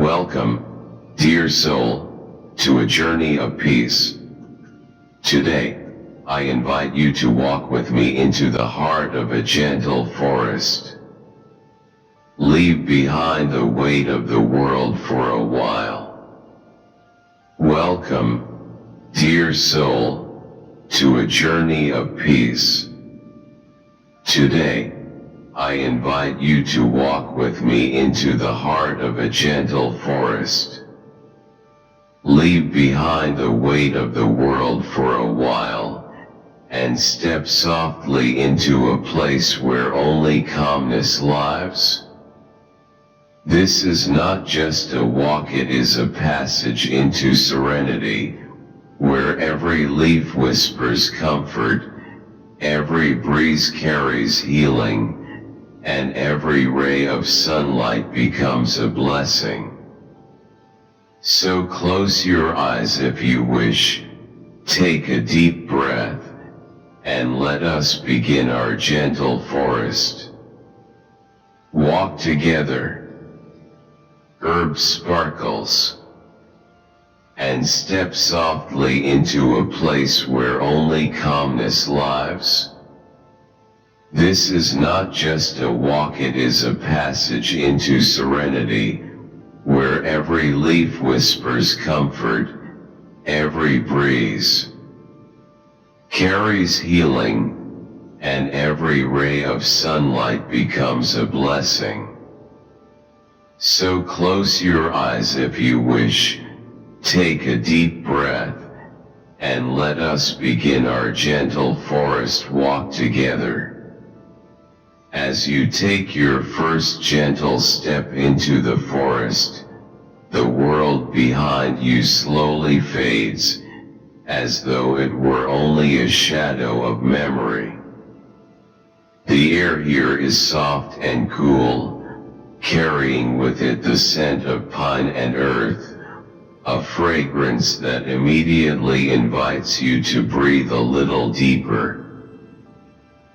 Welcome, dear soul, to a journey of peace. Today, I invite you to walk with me into the heart of a gentle forest. Leave behind the weight of the world for a while. Welcome, dear soul, to a journey of peace. Today, I invite you to walk with me into the heart of a gentle forest. Leave behind the weight of the world for a while, and step softly into a place where only calmness lives. This is not just a walk, it is a passage into serenity, where every leaf whispers comfort, every breeze carries healing, and every ray of sunlight becomes a blessing. So close your eyes if you wish, take a deep breath, and let us begin our gentle forest. Walk together, herb sparkles, and step softly into a place where only calmness lives. This is not just a walk, it is a passage into serenity, where every leaf whispers comfort, every breeze carries healing, and every ray of sunlight becomes a blessing. So close your eyes if you wish, take a deep breath, and let us begin our gentle forest walk together. As you take your first gentle step into the forest, the world behind you slowly fades, as though it were only a shadow of memory. The air here is soft and cool, carrying with it the scent of pine and earth, a fragrance that immediately invites you to breathe a little deeper.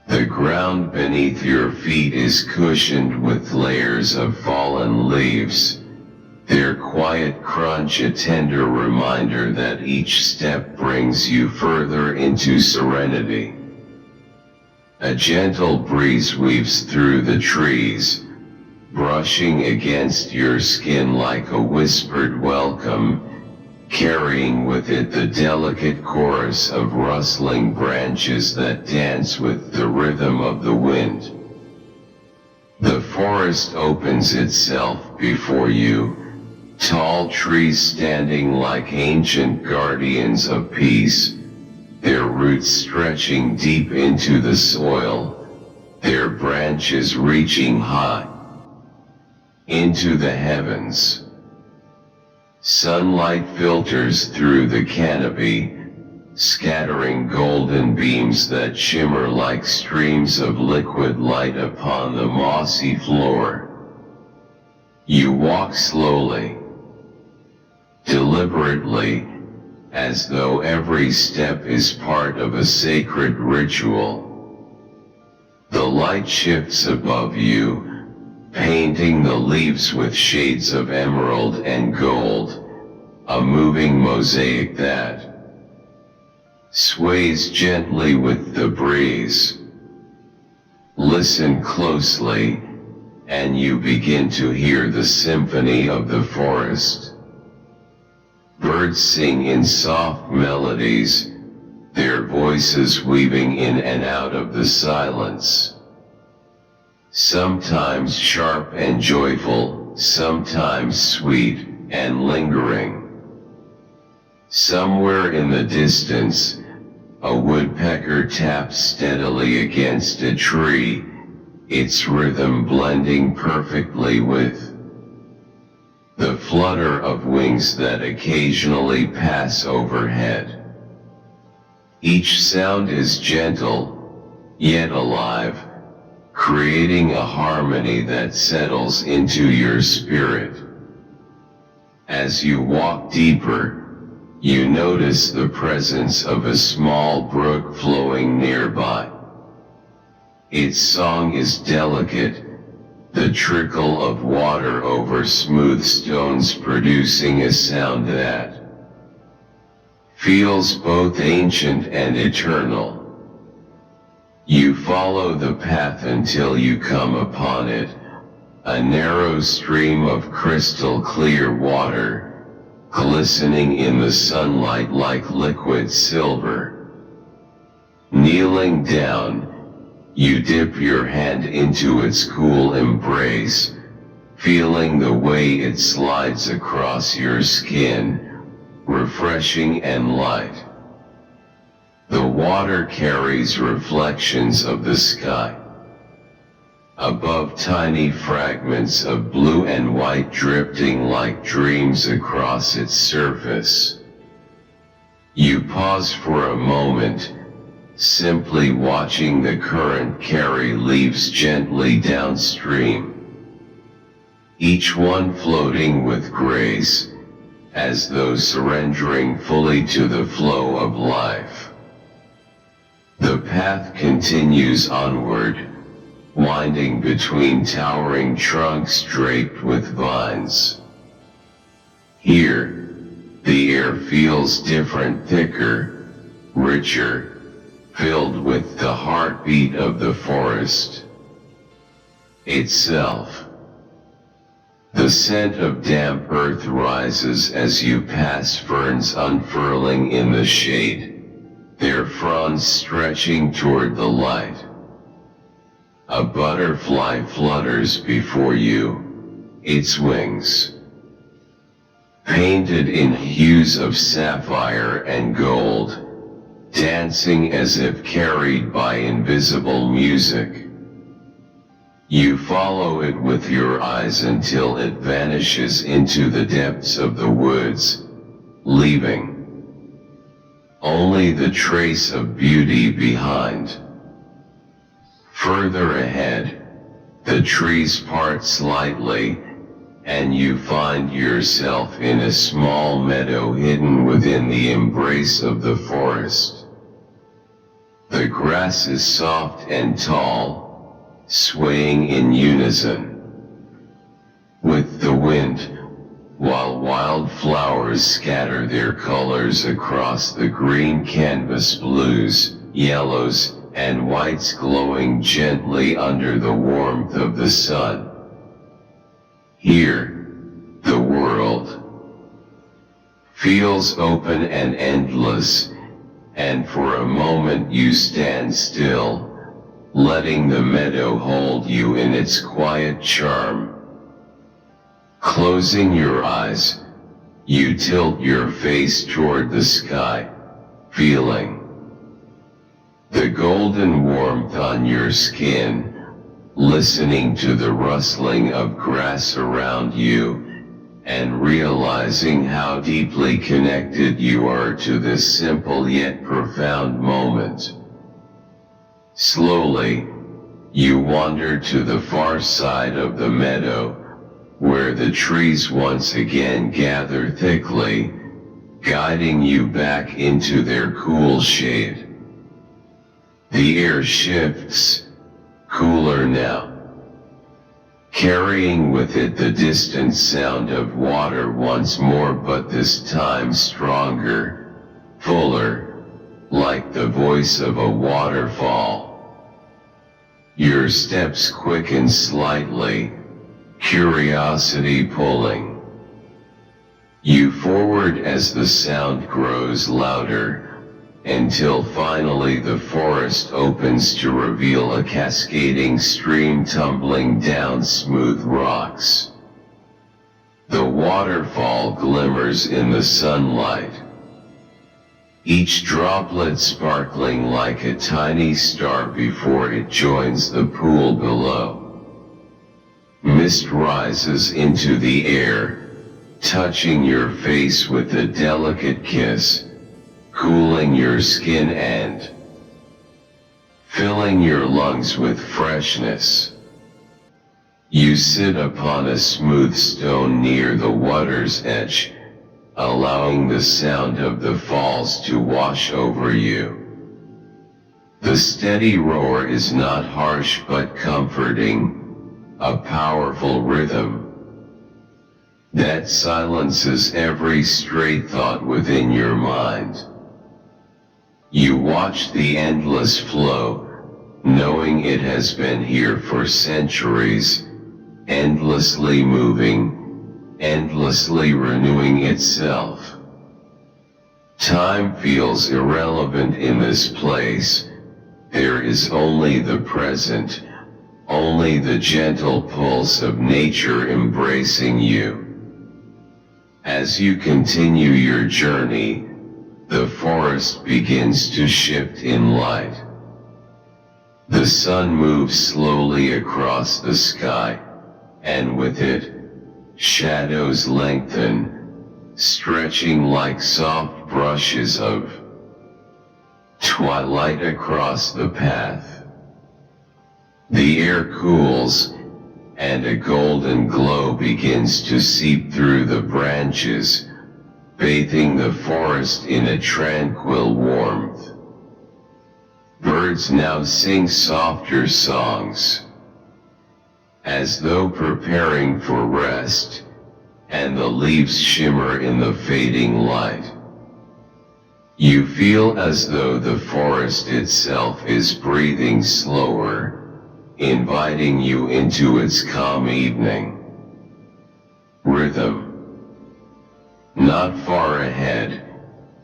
The ground beneath your feet is cushioned with layers of fallen leaves, their quiet crunch a tender reminder that each step brings you further into serenity. A gentle breeze weaves through the trees, brushing against your skin like a whispered welcome, carrying with it the delicate chorus of rustling branches that dance with the rhythm of the wind. The forest opens itself before you, tall trees standing like ancient guardians of peace, their roots stretching deep into the soil, their branches reaching high into the heavens. Sunlight filters through the canopy, scattering golden beams that shimmer like streams of liquid light upon the mossy floor. You walk slowly, deliberately, as though every step is part of a sacred ritual. The light shifts above you, painting the leaves with shades of emerald and gold, a moving mosaic that sways gently with the breeze. Listen closely, and you begin to hear the symphony of the forest. Birds sing in soft melodies, their voices weaving in and out of the silence. Sometimes sharp and joyful, sometimes sweet and lingering. Somewhere in the distance, a woodpecker taps steadily against a tree, its rhythm blending perfectly with the flutter of wings that occasionally pass overhead. Each sound is gentle, yet alive, creating a harmony that settles into your spirit. As you walk deeper, you notice the presence of a small brook flowing nearby. Its song is delicate, the trickle of water over smooth stones producing a sound that feels both ancient and eternal. You follow the path until you come upon it, a narrow stream of crystal clear water, glistening in the sunlight like liquid silver. Kneeling down, you dip your hand into its cool embrace, feeling the way it slides across your skin, refreshing and light. The water carries reflections of the sky. Above, tiny fragments of blue and white drifting like dreams across its surface. You pause for a moment, simply watching the current carry leaves gently downstream, each one floating with grace, as though surrendering fully to the flow of life. The path continues onward, winding between towering trunks draped with vines. Here, the air feels different, thicker, richer, filled with the heartbeat of the forest itself. The scent of damp earth rises as you pass ferns unfurling in the shade, their fronds stretching toward the light. A butterfly flutters before you, its wings painted in hues of sapphire and gold, dancing as if carried by invisible music. You follow it with your eyes until it vanishes into the depths of the woods, leaving only the trace of beauty behind. Further ahead, the trees part slightly, and you find yourself in a small meadow hidden within the embrace of the forest. The grass is soft and tall, swaying in unison with the wind, while wildflowers scatter their colors across the green canvas, blues, yellows, and whites glowing gently under the warmth of the sun. Here, the world feels open and endless, and for a moment you stand still, letting the meadow hold you in its quiet charm. Closing your eyes, you tilt your face toward the sky, feeling the golden warmth on your skin, listening to the rustling of grass around you, and realizing how deeply connected you are to this simple yet profound moment. Slowly, you wander to the far side of the meadow, where the trees once again gather thickly, guiding you back into their cool shade. The air shifts, cooler now, carrying with it the distant sound of water once more, but this time stronger, fuller, like the voice of a waterfall. Your steps quicken slightly, curiosity pulling you forward as the sound grows louder, until finally the forest opens to reveal a cascading stream tumbling down smooth rocks. The waterfall glimmers in the sunlight, each droplet sparkling like a tiny star before it joins the pool below. Mist rises into the air, touching your face with a delicate kiss, cooling your skin and filling your lungs with freshness. You sit upon a smooth stone near the water's edge, allowing the sound of the falls to wash over you. The steady roar is not harsh but comforting, a powerful rhythm that silences every stray thought within your mind. You watch the endless flow, knowing it has been here for centuries, endlessly moving, endlessly renewing itself. Time feels irrelevant in this place. There is only the present, only the gentle pulse of nature embracing you. As you continue your journey, the forest begins to shift in light. The sun moves slowly across the sky, and with it, shadows lengthen, stretching like soft brushes of twilight across the path. The air cools, and a golden glow begins to seep through the branches, bathing the forest in a tranquil warmth. Birds now sing softer songs, as though preparing for rest, and the leaves shimmer in the fading light. You feel as though the forest itself is breathing slower, inviting you into its calm evening rhythm. Not far ahead,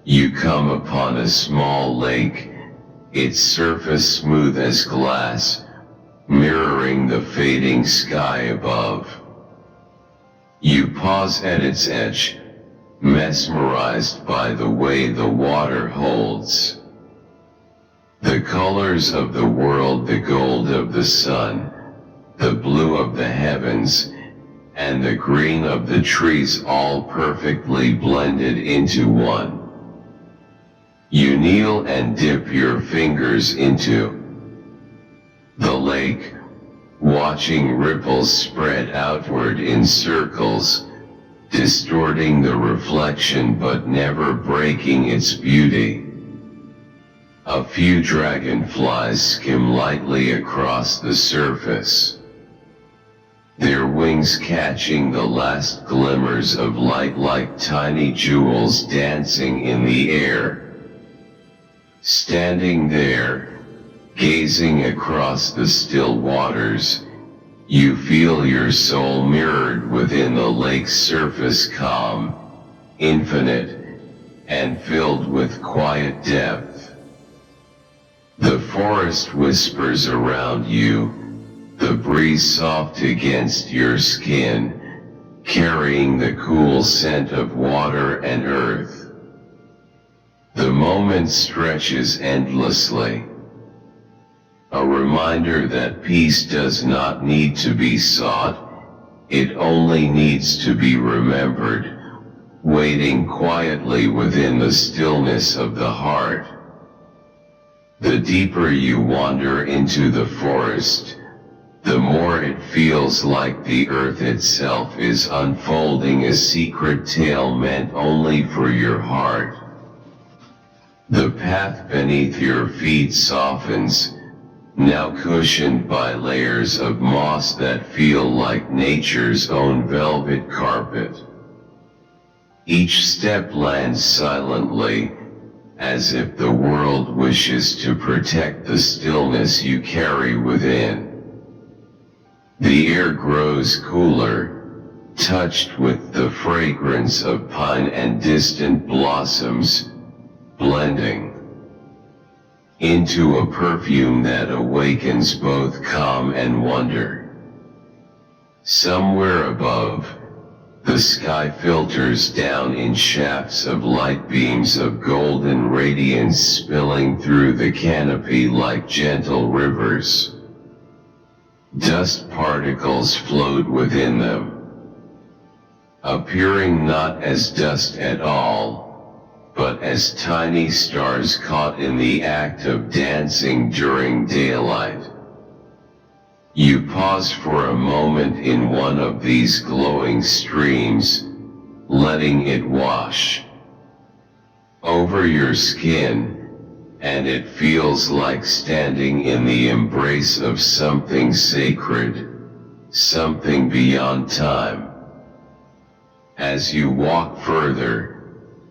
you come upon a small lake, its surface smooth as glass, mirroring the fading sky above. You pause at its edge, mesmerized by the way the water holds the colors of the world, the gold of the sun, the blue of the heavens, and the green of the trees, all perfectly blended into one. You kneel and dip your fingers into the lake, watching ripples spread outward in circles, distorting the reflection but never breaking its beauty. A few dragonflies skim lightly across the surface, their wings catching the last glimmers of light like tiny jewels dancing in the air. Standing there, gazing across the still waters, you feel your soul mirrored within the lake's surface, calm, infinite, and filled with quiet depth. The forest whispers around you, the breeze soft against your skin, carrying the cool scent of water and earth. The moment stretches endlessly, a reminder that peace does not need to be sought, it only needs to be remembered, waiting quietly within the stillness of the heart. The deeper you wander into the forest, the more it feels like the earth itself is unfolding a secret tale meant only for your heart. The path beneath your feet softens, now cushioned by layers of moss that feel like nature's own velvet carpet. Each step lands silently, as if the world wishes to protect the stillness you carry within. The air grows cooler, touched with the fragrance of pine and distant blossoms, blending into a perfume that awakens both calm and wonder. Somewhere above, the sky filters down in shafts of light, beams of golden radiance spilling through the canopy like gentle rivers. Dust particles float within them, appearing not as dust at all, but as tiny stars caught in the act of dancing during daylight. You pause for a moment in one of these glowing streams, letting it wash over your skin, and it feels like standing in the embrace of something sacred, something beyond time. As you walk further,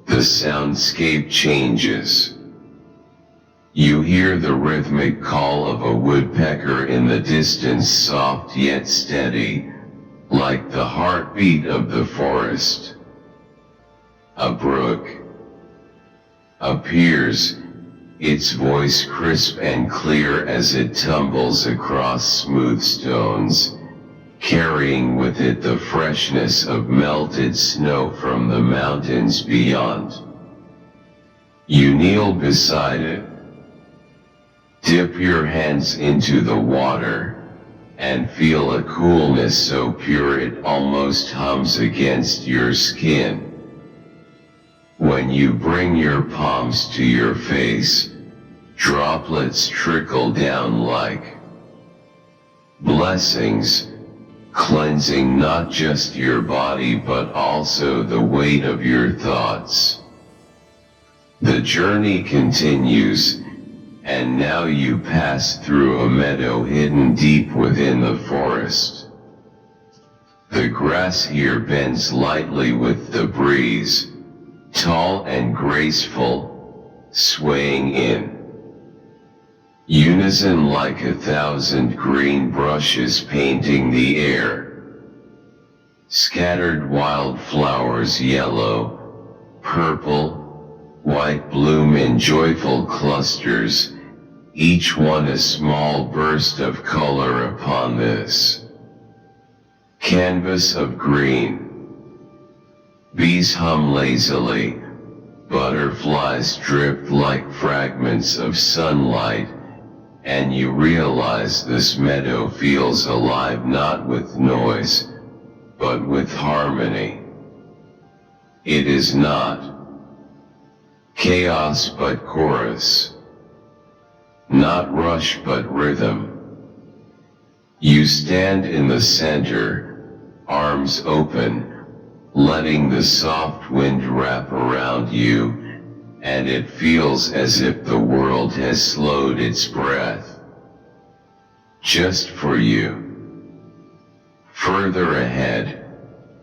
the soundscape changes. You hear the rhythmic call of a woodpecker in the distance, soft yet steady, like the heartbeat of the forest. A brook appears, its voice crisp and clear as it tumbles across smooth stones, carrying with it the freshness of melted snow from the mountains beyond. You kneel beside it, dip your hands into the water, and feel a coolness so pure it almost hums against your skin. When you bring your palms to your face, droplets trickle down like blessings, cleansing not just your body but also the weight of your thoughts. The journey continues, and now you pass through a meadow hidden deep within the forest. The grass here bends lightly with the breeze, tall and graceful, swaying in unison like 1,000 green brushes painting the air. Scattered wildflowers, yellow, purple, white, bloom in joyful clusters, each one a small burst of color upon this canvas of green. Bees hum lazily, butterflies drift like fragments of sunlight, and you realize this meadow feels alive not with noise, but with harmony. It is not chaos but chorus, not rush but rhythm. You stand in the center, arms open, letting the soft wind wrap around you, and it feels as if the world has slowed its breath just for you. Further ahead,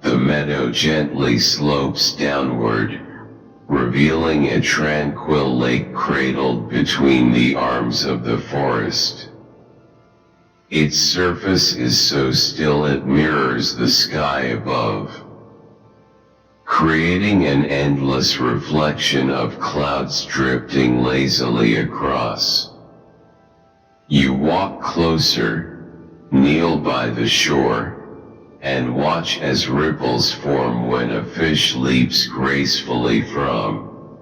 the meadow gently slopes downward, revealing a tranquil lake cradled between the arms of the forest. Its surface is so still it mirrors the sky above, creating an endless reflection of clouds drifting lazily across. You walk closer, kneel by the shore, and watch as ripples form when a fish leaps gracefully from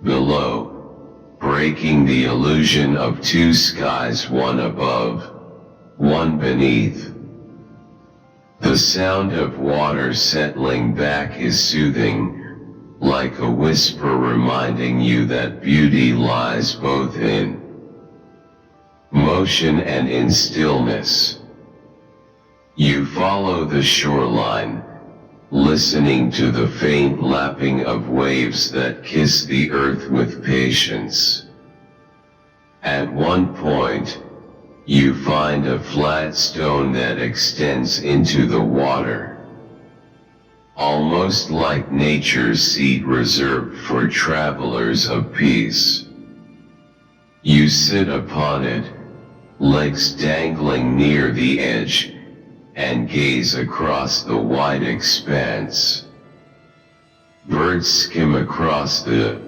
below, breaking the illusion of two skies, one above, one beneath. The sound of water settling back is soothing, like a whisper reminding you that beauty lies both in motion and in stillness. You follow the shoreline, listening to the faint lapping of waves that kiss the earth with patience. At one point, you find a flat stone that extends into the water, almost like nature's seat reserved for travelers of peace. You sit upon it, legs dangling near the edge, and gaze across the wide expanse. Birds skim across the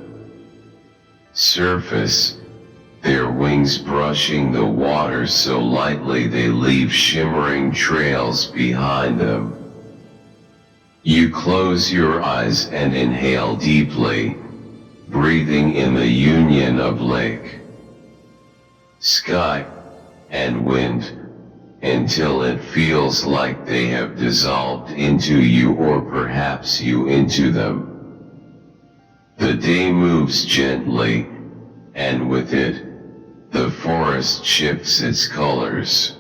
surface, their wings brushing the water so lightly they leave shimmering trails behind them. You close your eyes and inhale deeply, breathing in the union of lake, sky, and wind, until it feels like they have dissolved into you, or perhaps you into them. The day moves gently, and with it, the forest shifts its colors.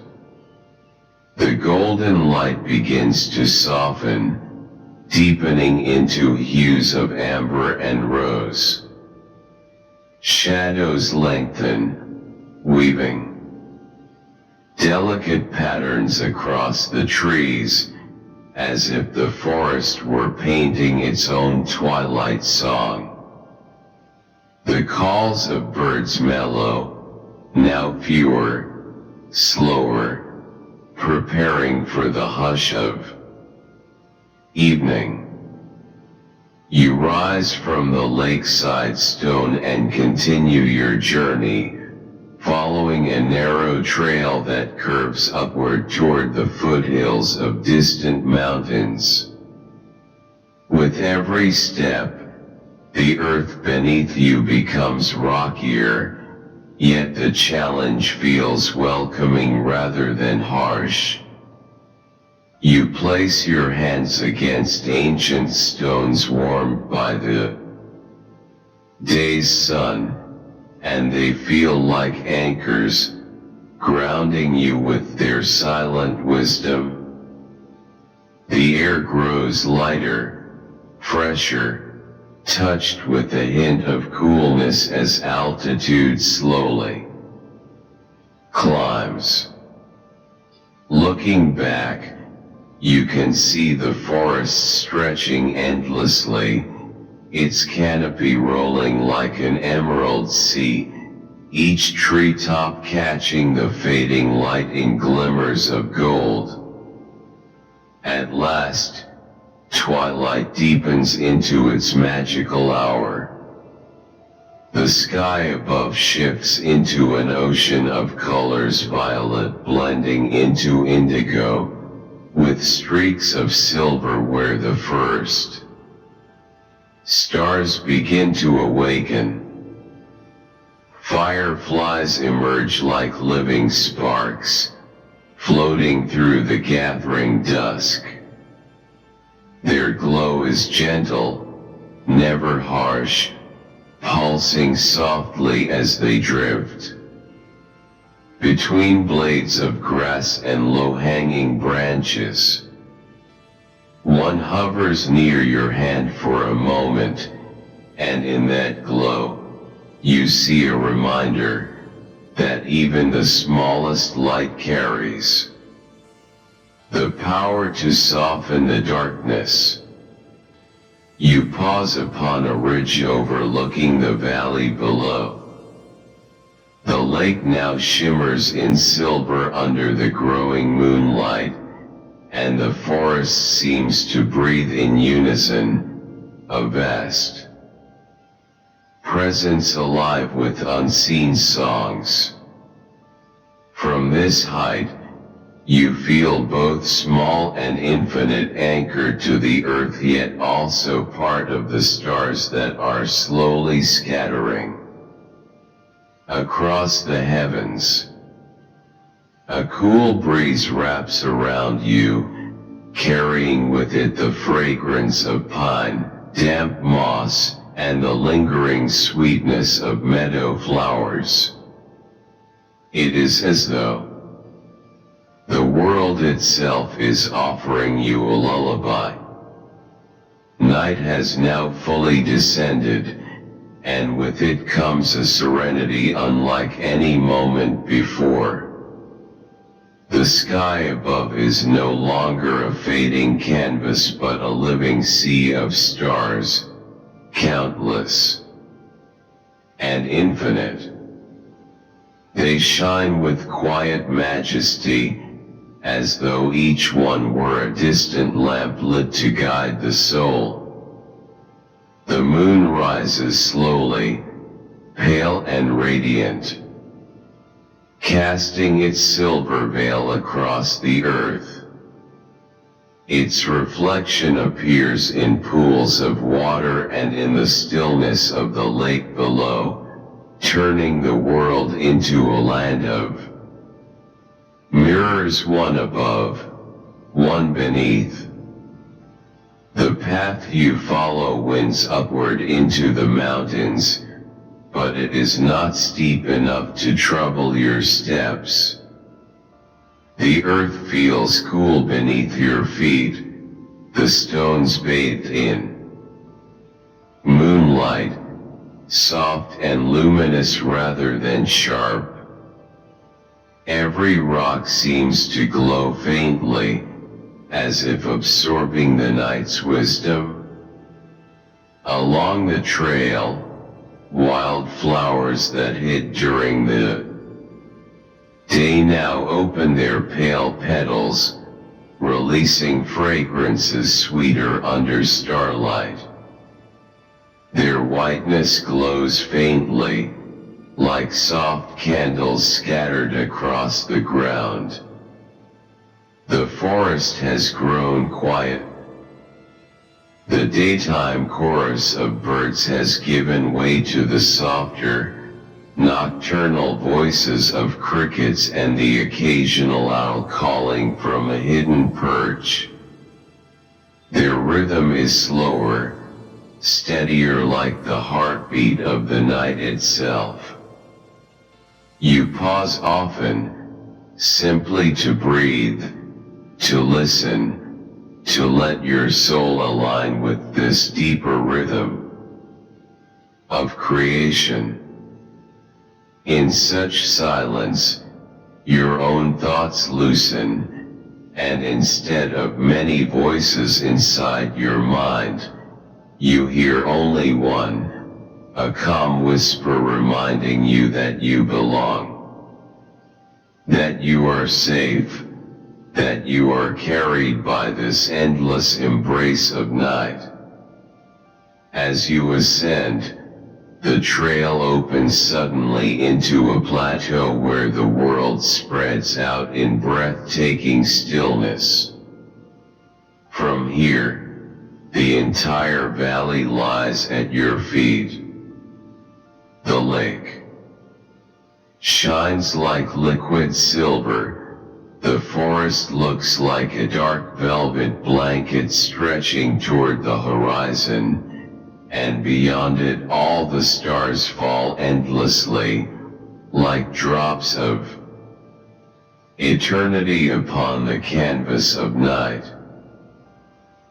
The golden light begins to soften, deepening into hues of amber and rose. Shadows lengthen, weaving delicate patterns across the trees, as if the forest were painting its own twilight song. The calls of birds mellow, now fewer, slower, preparing for the hush of evening. You rise from the lakeside stone and continue your journey, following a narrow trail that curves upward toward the foothills of distant mountains. With every step, the earth beneath you becomes rockier, yet the challenge feels welcoming rather than harsh. You place your hands against ancient stones warmed by the day's sun, and they feel like anchors, grounding you with their silent wisdom. The air grows lighter, fresher, touched with a hint of coolness as altitude slowly climbs. Looking back, you can see the forest stretching endlessly, its canopy rolling like an emerald sea, each treetop catching the fading light in glimmers of gold. At last, twilight deepens into its magical hour. The sky above shifts into an ocean of colors, violet blending into indigo, with streaks of silver where the first stars begin to awaken. Fireflies emerge like living sparks, floating through the gathering dusk. Their glow is gentle, never harsh, pulsing softly as they drift between blades of grass and low-hanging branches. One hovers near your hand for a moment, and in that glow, you see a reminder that even the smallest light carries the power to soften the darkness. You pause upon a ridge overlooking the valley below. The lake now shimmers in silver under the growing moonlight, and the forest seems to breathe in unison, a vast presence alive with unseen songs. From this height, you feel both small and infinite, anchored to the earth yet also part of the stars that are slowly scattering across the heavens. A cool breeze wraps around you, carrying with it the fragrance of pine, damp moss, and the lingering sweetness of meadow flowers. It is as though the world itself is offering you a lullaby. Night has now fully descended, and with it comes a serenity unlike any moment before. The sky above is no longer a fading canvas but a living sea of stars, countless and infinite. They shine with quiet majesty, as though each one were a distant lamp lit to guide the soul. The moon rises slowly, pale and radiant, casting its silver veil across the earth. Its reflection appears in pools of water and in the stillness of the lake below, turning the world into a land of mirrors, one above, one beneath. The path you follow winds upward into the mountains, but it is not steep enough to trouble your steps. The earth feels cool beneath your feet, the stones bathed in moonlight, soft and luminous rather than sharp. Every rock seems to glow faintly, as if absorbing the night's wisdom. Along the trail, wildflowers that hid during the day now open their pale petals, releasing fragrances sweeter under starlight. Their whiteness glows faintly, like soft candles scattered across the ground. The forest has grown quiet. The daytime chorus of birds has given way to the softer, nocturnal voices of crickets and the occasional owl calling from a hidden perch. Their rhythm is slower, steadier like the heartbeat of the night itself. You pause often, simply to breathe, to listen, to let your soul align with this deeper rhythm of creation. In such silence, your own thoughts loosen, and instead of many voices inside your mind, you hear only one, a calm whisper reminding you that you belong, that you are safe, that you are carried by this endless embrace of night. As you ascend, the trail opens suddenly into a plateau where the world spreads out in breathtaking stillness. From here, the entire valley lies at your feet. The lake shines like liquid silver. The forest looks like a dark velvet blanket stretching toward the horizon, and beyond it all the stars fall endlessly, like drops of eternity upon the canvas of night.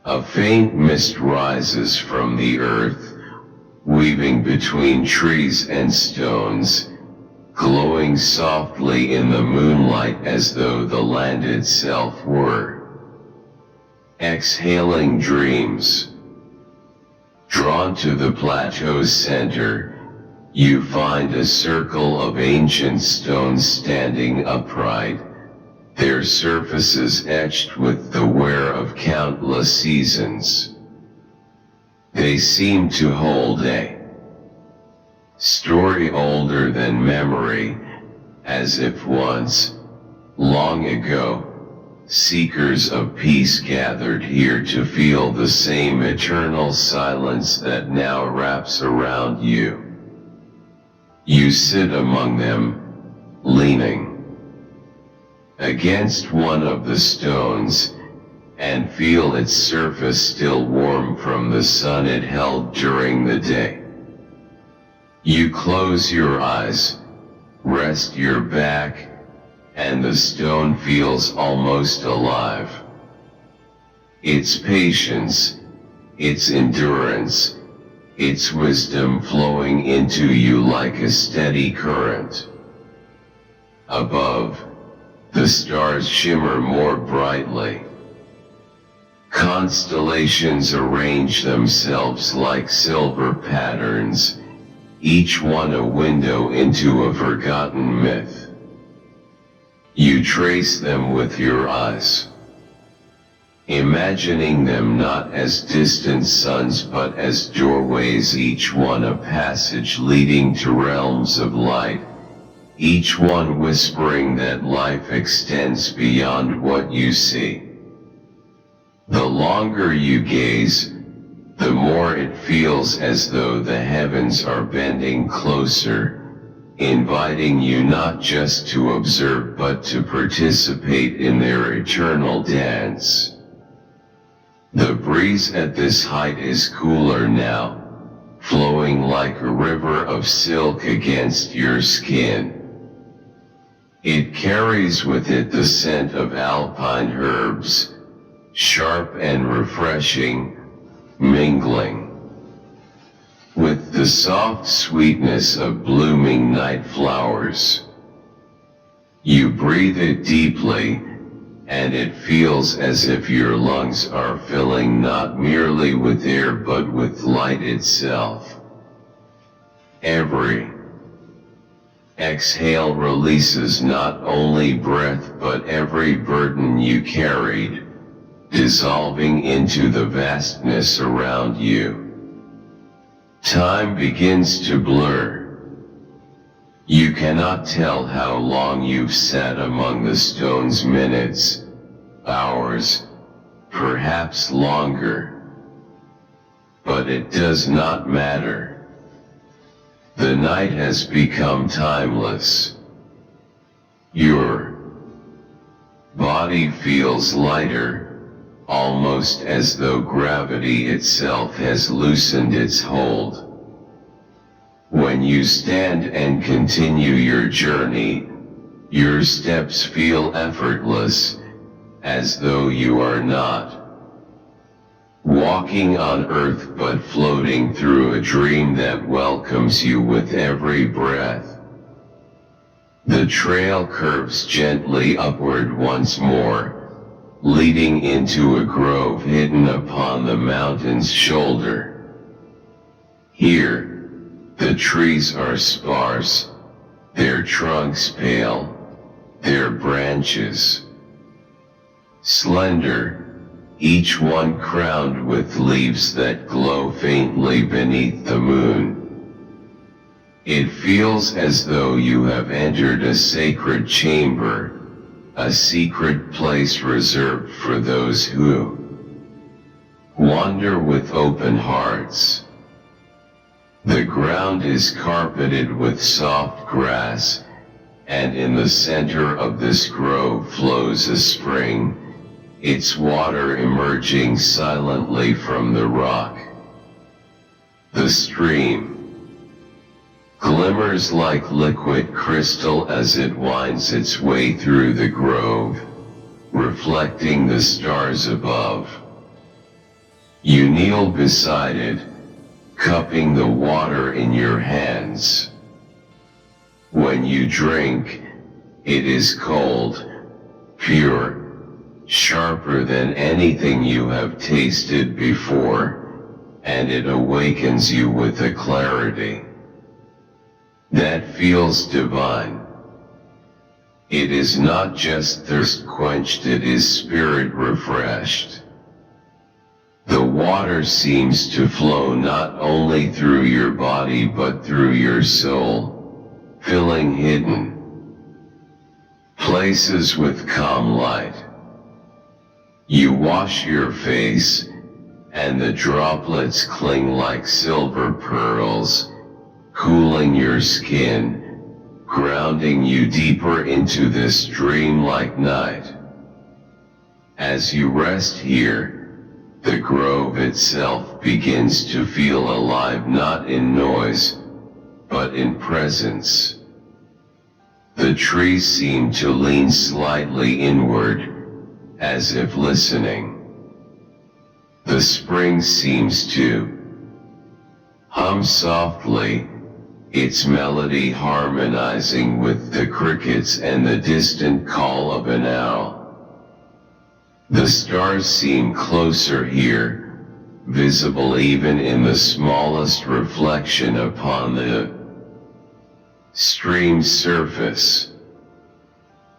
A faint mist rises from the earth, weaving between trees and stones, glowing softly in the moonlight as though the land itself were exhaling dreams. Drawn to the plateau's center, you find a circle of ancient stones standing upright, their surfaces etched with the wear of countless seasons. They seem to hold a story older than memory, as if once, long ago, seekers of peace gathered here to feel the same eternal silence that now wraps around you. You sit among them, leaning against one of the stones, and feel its surface still warm from the sun it held during the day. You close your eyes, rest your back, and the stone feels almost alive. Its patience, its endurance, its wisdom flowing into you like a steady current. Above, the stars shimmer more brightly. Constellations arrange themselves like silver patterns, each one a window into a forgotten myth. You trace them with your eyes, imagining them not as distant suns but as doorways, each one a passage leading to realms of light, each one whispering that life extends beyond what you see. The longer you gaze, the more it feels as though the heavens are bending closer, inviting you not just to observe but to participate in their eternal dance. The breeze at this height is cooler now, flowing like a river of silk against your skin. It carries with it the scent of alpine herbs, sharp and refreshing, mingling with the soft sweetness of blooming night flowers. You breathe it deeply, and it feels as if your lungs are filling not merely with air but with light itself. Every exhale releases not only breath but every burden you carried, dissolving into the vastness around you. Time begins to blur. You cannot tell how long you've sat among the stones, minutes, hours, perhaps longer. But it does not matter. The night has become timeless. Your body feels lighter, almost as though gravity itself has loosened its hold. When you stand and continue your journey, your steps feel effortless, as though you are not walking on earth but floating through a dream that welcomes you with every breath. The trail curves gently upward once more, leading into a grove hidden upon the mountain's shoulder. Here, the trees are sparse, their trunks pale, their branches slender, each one crowned with leaves that glow faintly beneath the moon. It feels as though you have entered a sacred chamber, a secret place reserved for those who wander with open hearts. The ground is carpeted with soft grass, and in the center of this grove flows a spring, its water emerging silently from the rock. The stream glimmers like liquid crystal as it winds its way through the grove, reflecting the stars above. You kneel beside it, cupping the water in your hands. When you drink, it is cold, pure, sharper than anything you have tasted before, and it awakens you with a clarity that feels divine. It is not just thirst quenched, it is spirit refreshed. The water seems to flow not only through your body but through your soul, filling hidden places with calm light. You wash your face, and the droplets cling like silver pearls, cooling your skin, grounding you deeper into this dreamlike night. As you rest here, the grove itself begins to feel alive, not in noise, but in presence. The trees seem to lean slightly inward, as if listening. The spring seems to hum softly, its melody harmonizing with the crickets and the distant call of an owl. The stars seem closer here, visible even in the smallest reflection upon the stream's surface.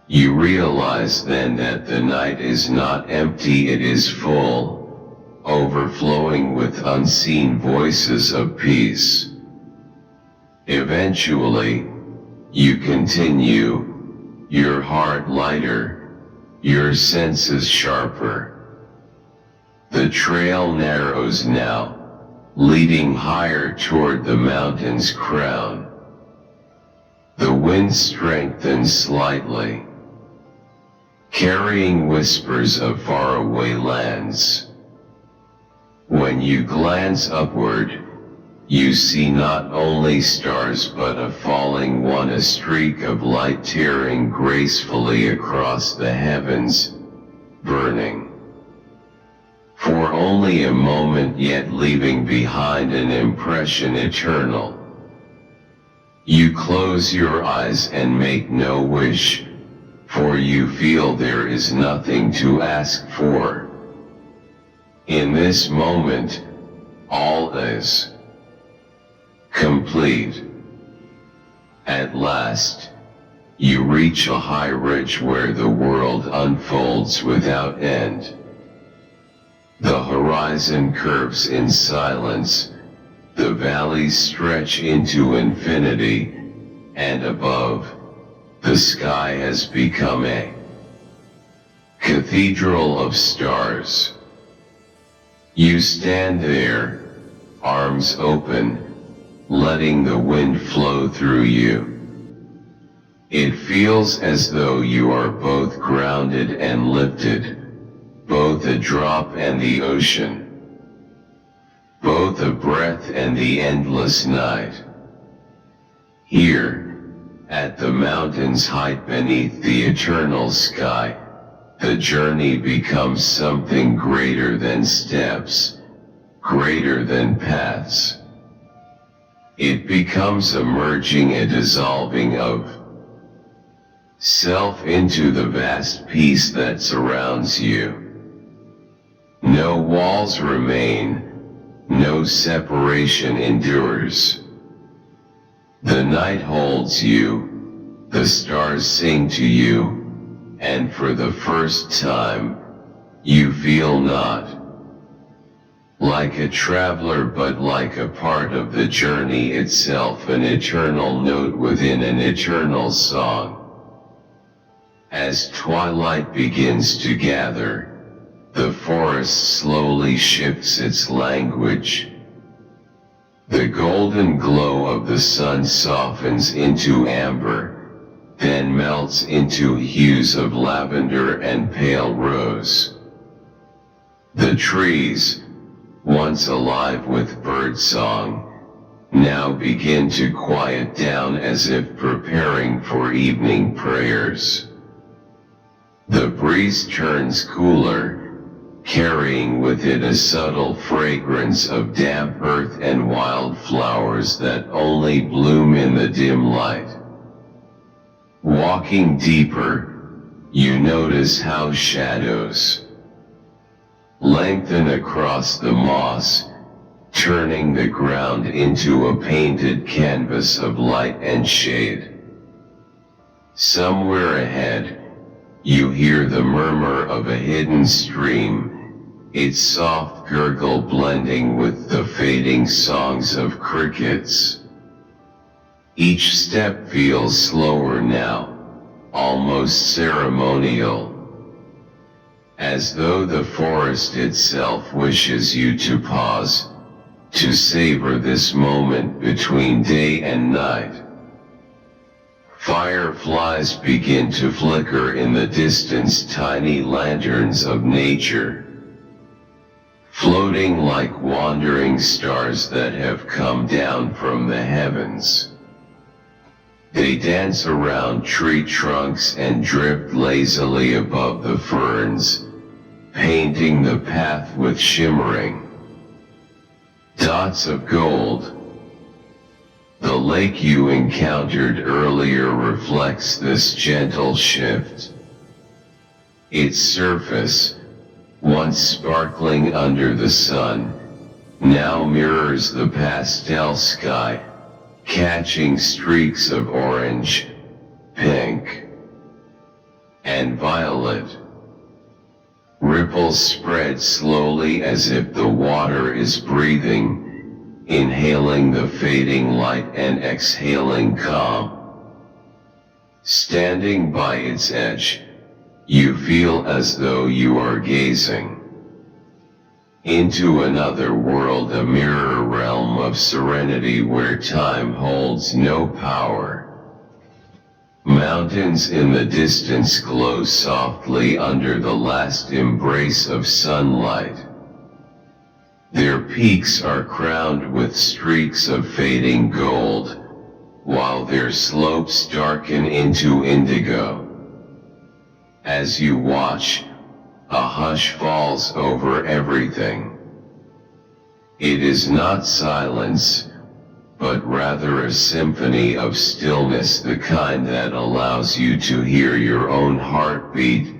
You realize then that the night is not empty, it is full, overflowing with unseen voices of peace. Eventually, you continue, your heart lighter, your senses sharper. The trail narrows now, leading higher toward the mountain's crown. The wind strengthens slightly, carrying whispers of faraway lands. When you glance upward, you see not only stars but a falling one, a streak of light tearing gracefully across the heavens, burning for only a moment yet leaving behind an impression eternal. You close your eyes and make no wish, for you feel there is nothing to ask for. In this moment, all is complete. At last, you reach a high ridge where the world unfolds without end. The horizon curves in silence, the valleys stretch into infinity, and above, the sky has become a cathedral of stars. You stand there, arms open, letting the wind flow through you. It feels as though you are both grounded and lifted, both a drop and the ocean, both a breath and the endless night. Here, at the mountain's height beneath the eternal sky, the journey becomes something greater than steps, greater than paths. It becomes a merging, a dissolving of self into the vast peace that surrounds you. No walls remain, no separation endures. The night holds you, the stars sing to you, and for the first time, you feel not like a traveler but like a part of the journey itself, an eternal note within an eternal song. As twilight begins to gather, the forest slowly shifts its language. The golden glow of the sun softens into amber, then melts into hues of lavender and pale rose. The trees, once alive with birdsong, now begin to quiet down as if preparing for evening prayers. The breeze turns cooler, carrying with it a subtle fragrance of damp earth and wild flowers that only bloom in the dim light. Walking deeper, you notice how shadows lengthen across the moss, turning the ground into a painted canvas of light and shade. Somewhere ahead, you hear the murmur of a hidden stream, its soft gurgle blending with the fading songs of crickets. Each step feels slower now, almost ceremonial, as though the forest itself wishes you to pause, to savor this moment between day and night. Fireflies begin to flicker in the distance, tiny lanterns of nature, floating like wandering stars that have come down from the heavens. They dance around tree trunks and drift lazily above the ferns, painting the path with shimmering dots of gold. The lake you encountered earlier reflects this gentle shift. Its surface, once sparkling under the sun, now mirrors the pastel sky, catching streaks of orange, pink, and violet. Ripples spread slowly as if the water is breathing, inhaling the fading light and exhaling calm. Standing by its edge, you feel as though you are gazing into another world, a mirror realm of serenity where time holds no power. Mountains in the distance glow softly under the last embrace of sunlight. Their peaks are crowned with streaks of fading gold, while their slopes darken into indigo. As you watch, a hush falls over everything. It is not silence, but rather a symphony of stillness, the kind that allows you to hear your own heartbeat,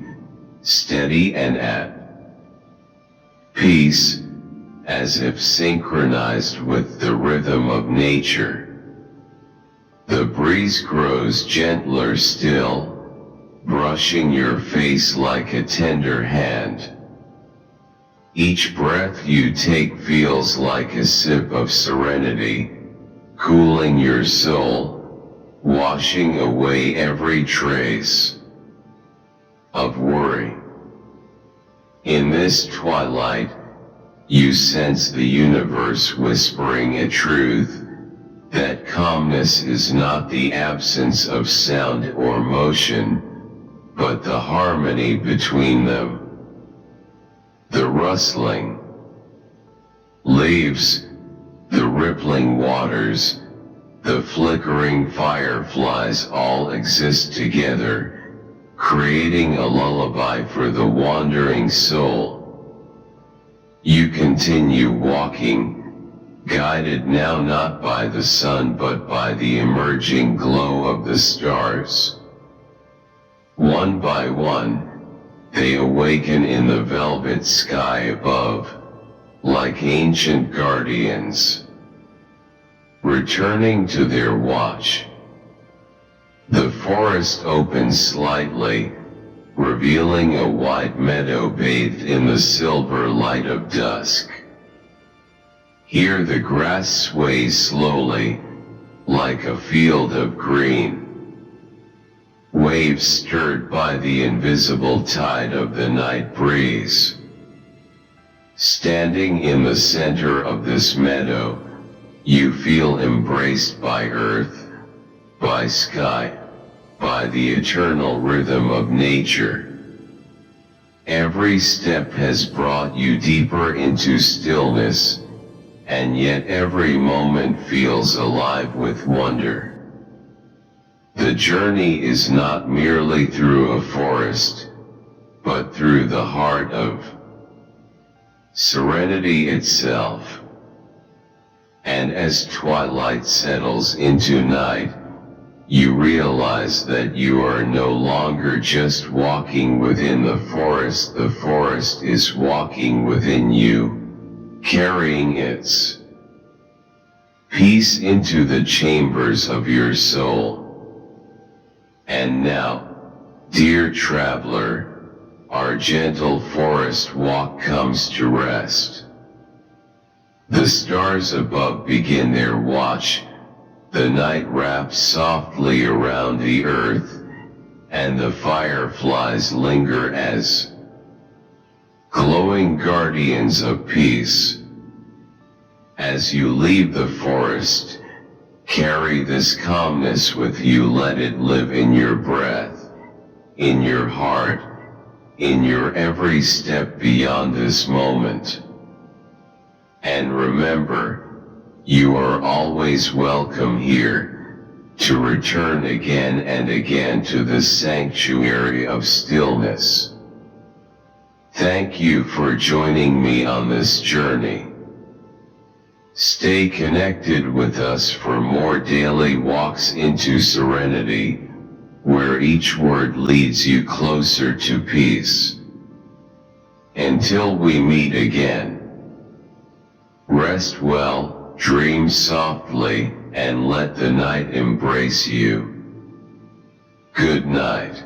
steady and at peace, as if synchronized with the rhythm of nature. The breeze grows gentler still, brushing your face like a tender hand. Each breath you take feels like a sip of serenity, cooling your soul, washing away every trace of worry. In this twilight, you sense the universe whispering a truth, that calmness is not the absence of sound or motion, but the harmony between them. The rustling leaves, the rippling waters, the flickering fireflies all exist together, creating a lullaby for the wandering soul. You continue walking, guided now not by the sun but by the emerging glow of the stars. One by one, they awaken in the velvet sky above, like ancient guardians, returning to their watch. The forest opens slightly, revealing a wide meadow bathed in the silver light of dusk. Here the grass sways slowly, like a field of green. Waves stirred by the invisible tide of the night breeze. Standing in the center of this meadow, you feel embraced by earth, by sky, by the eternal rhythm of nature. Every step has brought you deeper into stillness, and yet every moment feels alive with wonder. The journey is not merely through a forest, but through the heart of serenity itself. And as twilight settles into night, you realize that you are no longer just walking within the forest is walking within you, carrying its peace into the chambers of your soul. And now, dear traveler, our gentle forest walk comes to rest. The stars above begin their watch, the night wraps softly around the earth, and the fireflies linger as glowing guardians of peace. As you leave the forest, carry this calmness with you, let it live in your breath, in your heart, in your every step beyond this moment. And remember, you are always welcome here, to return again and again to the sanctuary of stillness. Thank you for joining me on this journey. Stay connected with us for more daily walks into serenity, where each word leads you closer to peace. Until we meet again, rest well, dream softly, and let the night embrace you. Good night.